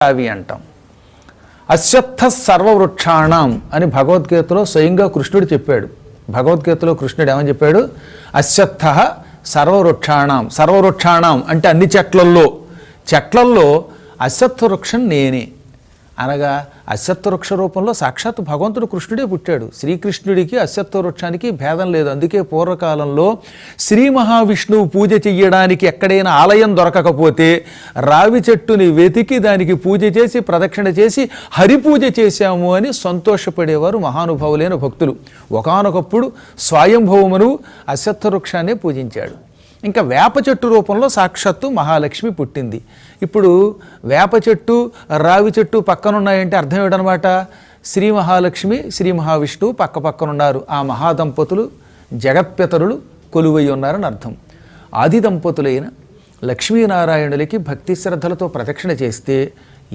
అవి అంటాం. అశ్వత్థ సర్వవృక్షాణం అని భగవద్గీతలో స్వయంగా కృష్ణుడు చెప్పాడు. భగవద్గీతలో కృష్ణుడు ఏమని చెప్పాడు? అశ్వత్థ సర్వవృక్షాణం. సర్వవృక్షాణం అంటే అన్ని చెట్లల్లో అశ్వత్థ వృక్షం నేనే అనగా అశ్వత్థ వృక్ష రూపంలో సాక్షాత్ భగవంతుడు కృష్ణుడే పుట్టాడు. శ్రీకృష్ణుడికి అశ్వత్థ వృక్షానికి భేదం లేదు. అందుకే పూర్వకాలంలో శ్రీ మహావిష్ణువు పూజ చెయ్యడానికి ఎక్కడైనా ఆలయం దొరకకపోతే రావి చెట్టుని వెతికి దానికి పూజ చేసి ప్రదక్షిణ చేసి హరిపూజ చేశాము అని సంతోషపడేవారు మహానుభావులైన భక్తులు. ఒకానొకప్పుడు స్వయంభవమును అశ్వత్థ వృక్షాన్నే పూజించాడు. ఇంకా వేప చెట్టు రూపంలో సాక్షాత్తు మహాలక్ష్మి పుట్టింది. ఇప్పుడు వేప చెట్టు రావి చెట్టు పక్కనున్నాయంటే అర్థం ఏంటనమాట? శ్రీ మహాలక్ష్మి శ్రీ మహావిష్ణువు పక్క పక్కనున్నారు. ఆ మహాదంపతులు జగత్పితరులు కొలువై ఉన్నారని అర్థం. ఆది దంపతులైన లక్ష్మీనారాయణులకి భక్తి శ్రద్ధలతో ప్రదక్షిణ చేస్తే